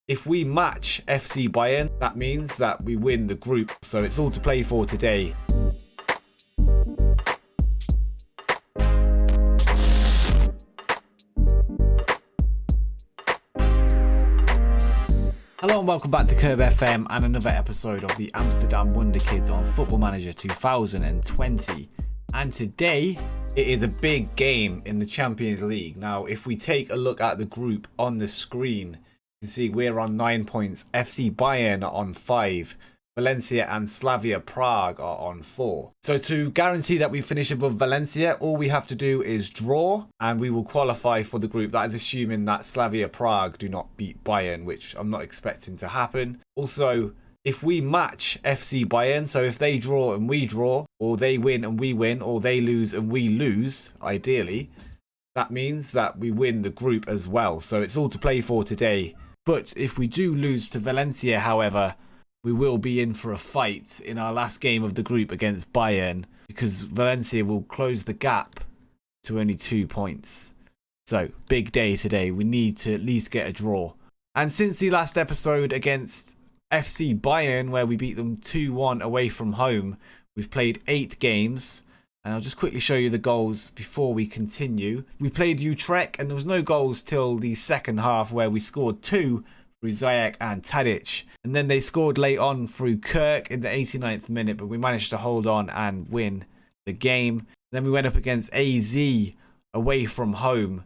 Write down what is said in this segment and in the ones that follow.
If we match FC Bayern, that means that we win the group. So it's all to play for today. Hello and welcome back to Curb FM and another episode of the Amsterdam Wonderkids on Football Manager 2020. And today it is a big game in the Champions League. Now, if we take a look at the group on the screen, you can see we're on 9 points. FC Bayern are on 5. Valencia and Slavia Prague are on 4. So to guarantee that we finish above Valencia, all we have to do is draw and we will qualify for the group. That is assuming that Slavia Prague do not beat Bayern, which I'm not expecting to happen. Also, if we match FC Bayern, so if they draw and we draw, or they win and we win, or they lose and we lose, ideally, that means that we win the group as well. So it's all to play for today. But if we do lose to Valencia, however, we will be in for a fight in our last game of the group against Bayern, because Valencia will close the gap to only 2 points. So, big day today. We need to at least get a draw. And since the last episode against FC Bayern, where we beat them 2-1 away from home, we've played 8 games. And I'll just quickly show you the goals before we continue. We played Utrecht and there was no goals till the second half, where we scored 2 through Ziyech and Tadic. And then they scored late on through Kirk in the 89th minute, but we managed to hold on and win the game. Then we went up against AZ away from home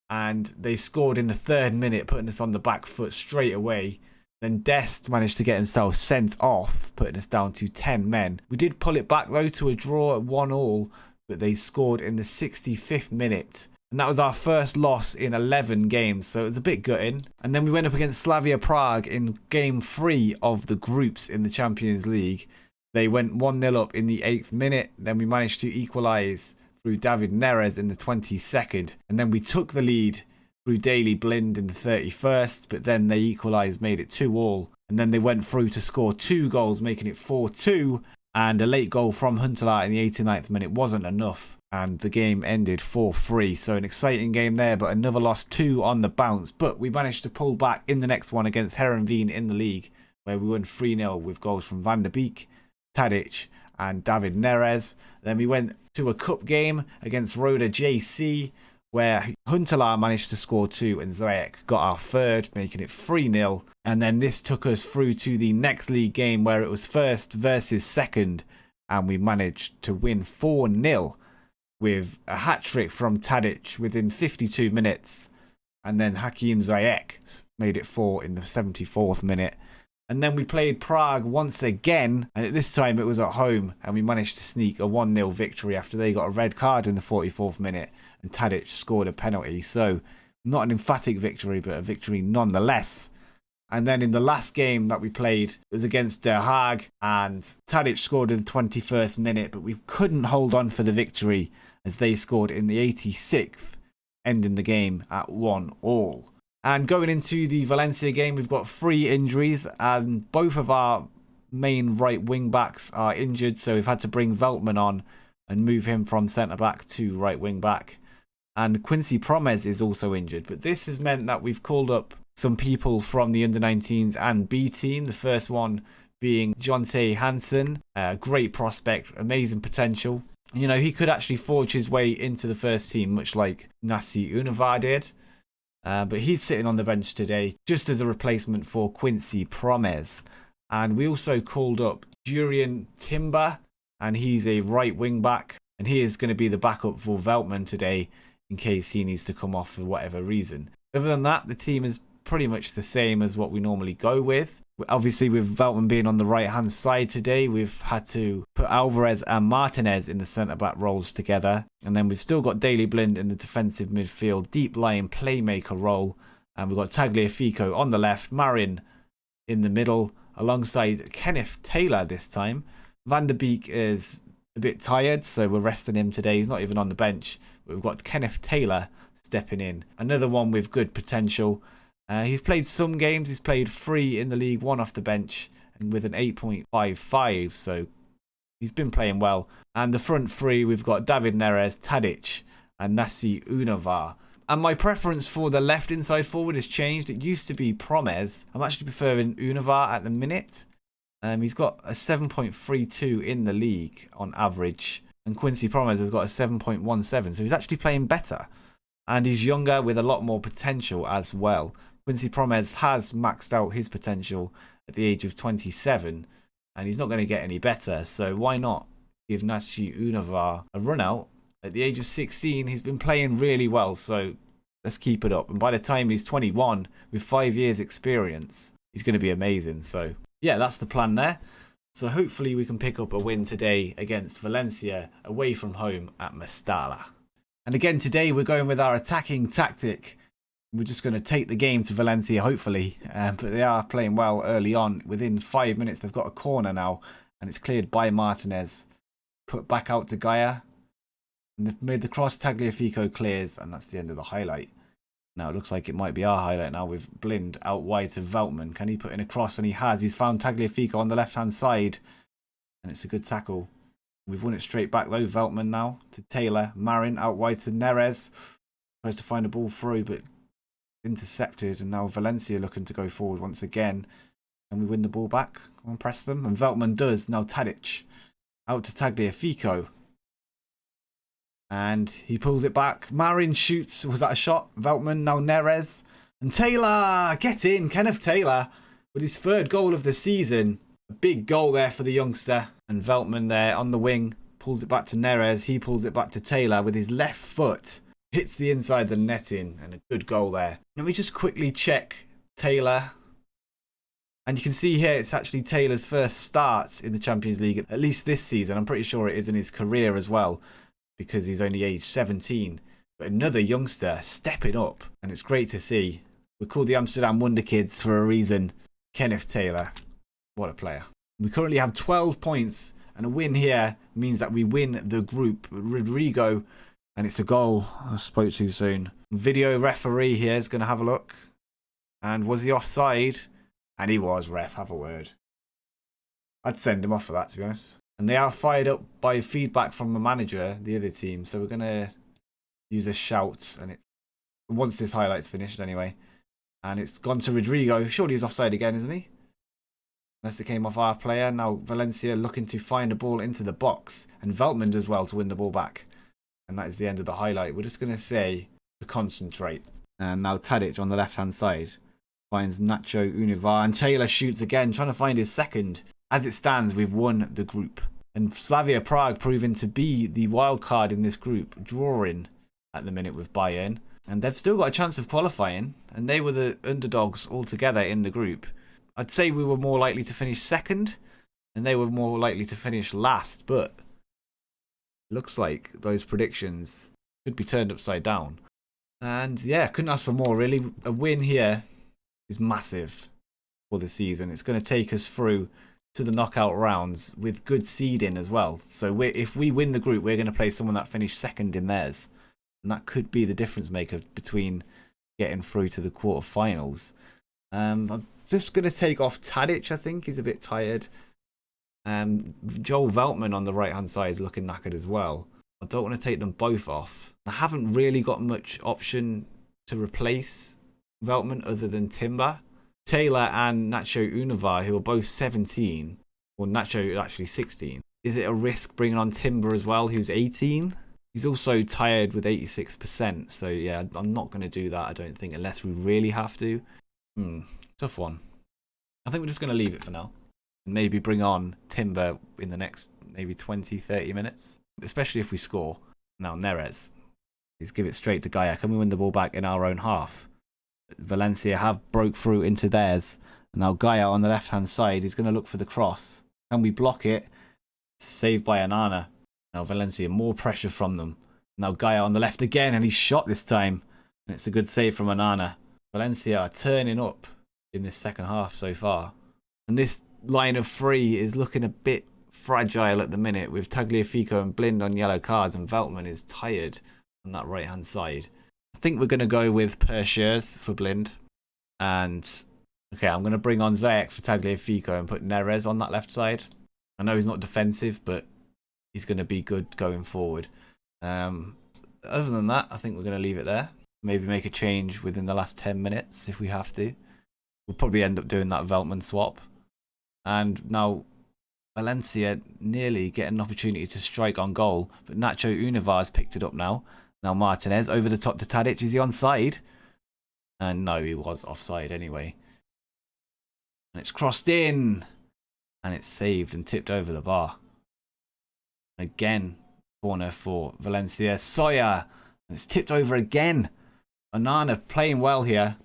and they scored in the 3rd minute, putting us on the back foot straight away. Then Dest managed to get himself sent off, putting us down to 10 men. We did pull it back though to a draw at 1-1, but they scored in the 65th minute. And that was our first loss in 11 games, so it was a bit gutting. And then we went up against Slavia Prague in game 3 of the groups in the Champions League. They went 1-0 up in the 8th minute. Then we managed to equalise through David Neres in the 22nd. And then we took the lead through Daley Blind in the 31st, but then they equalised, made it 2-2. And then they went through to score 2 goals, making it 4-2. And a late goal from Huntelaar in the 89th minute wasn't enough. And the game ended 4-3. So an exciting game there, but another loss 2 on the bounce. But we managed to pull back in the next one against Heerenveen in the league, where we won 3-0 with goals from Van der Beek, Tadic and David Neres. Then we went to a cup game against Roda JC, where Huntelaar managed to score 2 and Ziyech got our 3rd, making it 3-0. And then this took us through to the next league game, where it was 1st versus 2nd, and we managed to win 4-0 with a hat-trick from Tadic within 52 minutes. And then Hakim Ziyech made it 4 in the 74th minute. And then we played Prague once again, and at this time it was at home, and we managed to sneak a 1-0 victory after they got a red card in the 44th minute and Tadic scored a penalty. So not an emphatic victory, but a victory nonetheless. And then in the last game that we played, it was against Der Haag, and Tadic scored in the 21st minute, but we couldn't hold on for the victory as they scored in the 86th, ending the game at 1-1. And going into the Valencia game, we've got 3 injuries, and both of our main right wing backs are injured, so we've had to bring Veltman on and move him from centre back to right wing back. And Quincy Promes is also injured, but this has meant that we've called up some people from the under-19s and B team. The first one being Jonte Hansen, a great prospect, amazing potential. You know, he could actually forge his way into the first team, much like Nassi Unava did. But he's sitting on the bench today, just as a replacement for Quincy Promes. And we also called up Jurien Timber, and he's a right wing back, and he is going to be the backup for Veltman today in case he needs to come off for whatever reason. Other than that, the team is pretty much the same as what we normally go with. Obviously, with Veltman being on the right-hand side today, we've had to put Alvarez and Martinez in the centre-back roles together. And then we've still got Daley Blind in the defensive midfield, deep-lying playmaker role. And we've got Tagliafico on the left, Marin in the middle, alongside Kenneth Taylor this time. Van der Beek is a bit tired, so we're resting him today. He's not even on the bench. But we've got Kenneth Taylor stepping in. Another one with good potential. He's played some games. He's played 3 in the league, 1 off the bench, and with an 8.55. So he's been playing well. And the front 3, we've got David Neres, Tadic, and Nassi Unava. And my preference for the left inside forward has changed. It used to be Promes. I'm actually preferring Univar at the minute. He's got a 7.32 in the league on average. And Quincy Promes has got a 7.17. So he's actually playing better. And he's younger with a lot more potential as well. Quincy Promes has maxed out his potential at the age of 27. And he's not going to get any better. So why not give Nachi Univar a run out? At the age of 16, he's been playing really well. So let's keep it up. And by the time he's 21, with 5 years experience, he's going to be amazing. So yeah, that's the plan there. So hopefully we can pick up a win today against Valencia away from home at Mestalla. And again today we're going with our attacking tactic. We're just going to take the game to Valencia hopefully. But they are playing well early on. Within 5 minutes they've got a corner now. And it's cleared by Martinez. Put back out to Gaia. And they've made the cross. Tagliafico clears. And that's the end of the highlight. Now it looks like it might be our highlight now with Blind out wide to Veltman. Can he put in a cross? And he has. He's found Tagliafico on the left-hand side. And it's a good tackle. We've won it straight back though. Veltman now to Taylor. Marin out wide to Neres. Tries to find a ball through but intercepted. And now Valencia looking to go forward once again. Can we win the ball back? Come on, press them. And Veltman does. Now Tadic out to Tagliafico. And he pulls it back. Marin shoots. Was that a shot? Veltman, now Neres. And Taylor! Get in. Kenneth Taylor with his third goal of the season. A big goal there for the youngster. And Veltman there on the wing. Pulls it back to Neres. He pulls it back to Taylor with his left foot. Hits the inside the netting. And a good goal there. Let me just quickly check Taylor. And you can see here it's actually Taylor's first start in the Champions League. At least this season. I'm pretty sure it is in his career as well. Because he's only aged 17. But another youngster stepping up. And it's great to see. We're called the Amsterdam Wonderkids for a reason. Kenneth Taylor. What a player. We currently have 12 points. And a win here means that we win the group. Rodrigo. And it's a goal. I spoke too soon. Video referee here is going to have a look. And was he offside? And he was, ref. Have a word. I'd send him off for that, to be honest. And they are fired up by feedback from the manager, the other team. So we're going to use a shout. And it's once this highlight's finished anyway. And it's gone to Rodrigo. Surely he's offside again, isn't he? Unless it came off our player. Now Valencia looking to find a ball into the box. And Veltman does well to win the ball back. And that is the end of the highlight. We're just going to say to concentrate. And now Tadic on the left-hand side finds Nacho Univar. And Taylor shoots again, trying to find his second. As it stands, we've won the group. And Slavia Prague proving to be the wild card in this group, drawing at the minute with Bayern. And they've still got a chance of qualifying. And they were the underdogs altogether in the group. I'd say we were more likely to finish second. And they were more likely to finish last. But it looks like those predictions could be turned upside down. And yeah, couldn't ask for more really. A win here is massive for the season. It's going to take us through to the knockout rounds with good seeding as well. So if we win the group, we're going to play someone that finished second in theirs. And that could be the difference maker between getting through to the quarterfinals. I'm just going to take off Tadic, I think. He's a bit tired. Joel Veltman on the right-hand side is looking knackered as well. I don't want to take them both off. I haven't really got much option to replace Veltman other than Timber. Taylor and Nacho Univar, who are both 17, or Nacho actually 16. Is it a risk bringing on Timber as well, who's 18? He's also tired with 86%, so yeah, I'm not going to do that, I don't think, unless we really have to. Tough one. I think we're just going to leave it for now. And maybe bring on Timber in the next maybe 20-30 minutes, especially if we score. Now, Neres. Let's give it straight to Gaia. Can we win the ball back in our own half? Valencia have broke through into theirs. And now Gaia on the left-hand side is going to look for the cross. Can we block it? Saved by Anana. Now Valencia, more pressure from them. Now Gaia on the left again, and he's shot this time. And it's a good save from Anana. Valencia are turning up in this second half so far. And this line of three is looking a bit fragile at the minute with Tagliafico and Blind on yellow cards, and Veltman is tired on that right-hand side. I think we're going to go with Pershers for Blind. And, okay, I'm going to bring on Zayek for Tagliafico and put Neres on that left side. I know he's not defensive, but he's going to be good going forward. Other than that, I think we're going to leave it there. Maybe make a change within the last 10 minutes if we have to. We'll probably end up doing that Veltman swap. And now Valencia nearly get an opportunity to strike on goal, but Nacho Univas picked it up now. Now Martinez over the top to Tadic. Is he onside? And no, he was offside anyway. And it's crossed in. And it's saved and tipped over the bar. Again, corner for Valencia. Sawyer. And it's tipped over again. Onana playing well here.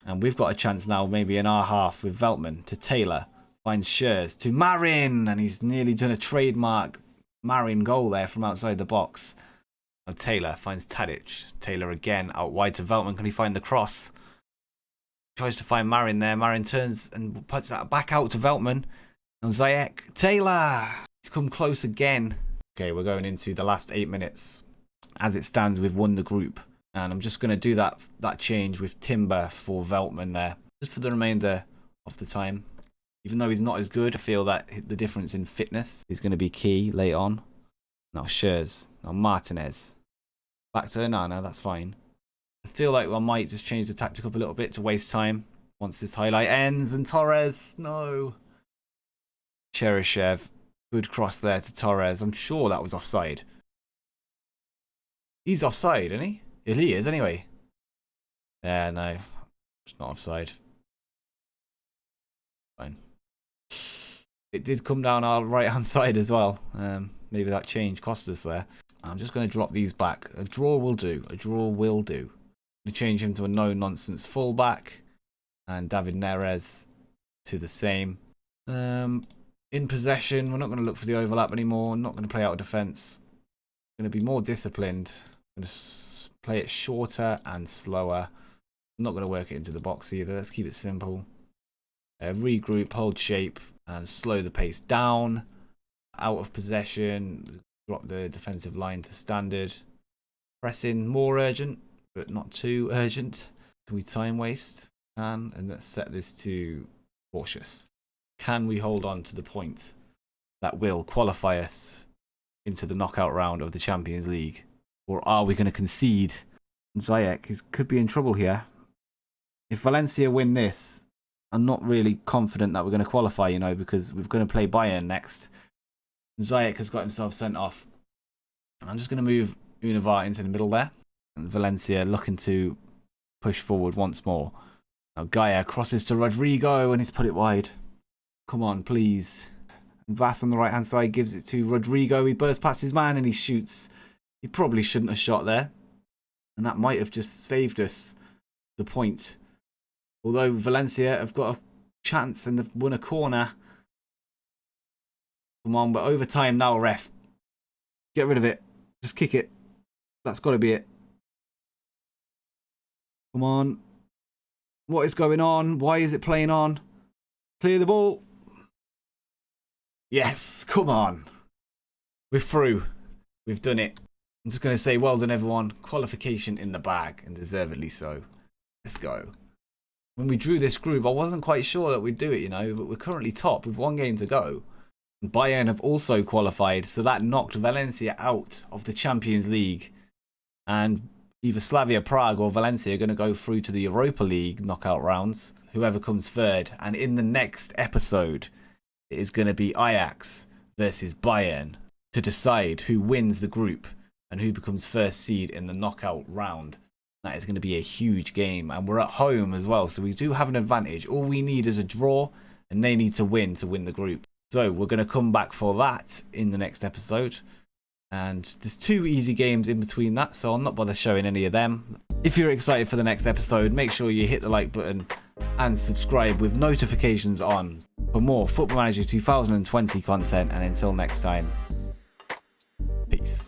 And we've got a chance now, maybe in our half, with Veltman to Taylor. Finds Schurz to Marin. And he's nearly done a trademark Marin goal there from outside the box. And Taylor finds Tadic. Taylor again out wide to Veltman. Can he find the cross? Tries to find Marin there. Marin turns and puts that back out to Veltman. And Ziyech. Taylor! He's come close again. Okay, we're going into the last 8 minutes. As it stands, we've won the group. And I'm just going to do that change with Timber for Veltman there. Just for the remainder of the time. Even though he's not as good, I feel that the difference in fitness is going to be key late on. Now Schurz. Now Martinez. Back to Onana, that's fine. I feel like I might just change the tactic up a little bit to waste time once this highlight ends. And Torres, no. Cheryshev. Good cross there to Torres. I'm sure that was offside. He's offside, isn't he? He is, anyway. Yeah, no. It's not offside. Fine. It did come down our right-hand side as well. Maybe that change cost us there. I'm just going to drop these back. A draw will do. A draw will do. I'm going to change him to a no-nonsense fullback. And David Neres to the same. In possession, we're not going to look for the overlap anymore. Not going to play out of defence. Going to be more disciplined. Going to play it shorter and slower. I'm not going to work it into the box either. Let's keep it simple. Regroup, hold shape, and slow the pace down. Out of possession. Drop the defensive line to standard. Pressing more urgent, but not too urgent. Can we time waste? And let's set this to cautious. Can we hold on to the point that will qualify us into the knockout round of the Champions League? Or are we going to concede? Ziyech could be in trouble here. If Valencia win this, I'm not really confident that we're going to qualify, you know, because we're going to play Bayern next. Ziyech has got himself sent off. I'm just going to move Univar into the middle there. And Valencia looking to push forward once more. Now Gaia crosses to Rodrigo and he's put it wide. Come on, please. Vass on the right-hand side gives it to Rodrigo. He bursts past his man and he shoots. He probably shouldn't have shot there. And that might have just saved us the point. Although Valencia have got a chance and they've won a corner. Come on, we're over time now, ref. Get rid of it. Just kick it. That's got to be it. Come on. What is going on? Why is it playing on? Clear the ball. Yes, come on. We're through. We've done it. I'm just going to say well done, everyone. Qualification in the bag, and deservedly so. Let's go. When we drew this group, I wasn't quite sure that we'd do it, you know, but we're currently top with 1 game to go. And Bayern have also qualified, so that knocked Valencia out of the Champions League. And either Slavia Prague or Valencia are going to go through to the Europa League knockout rounds, whoever comes third. And in the next episode, it is going to be Ajax versus Bayern to decide who wins the group and who becomes first seed in the knockout round. That is going to be a huge game, and we're at home as well, so we do have an advantage. All we need is a draw, and they need to win the group. So we're going to come back for that in the next episode. And there's 2 easy games in between that, so I'll not bother showing any of them. If you're excited for the next episode, make sure you hit the like button and subscribe with notifications on for more Football Manager 2020 content. And until next time, peace.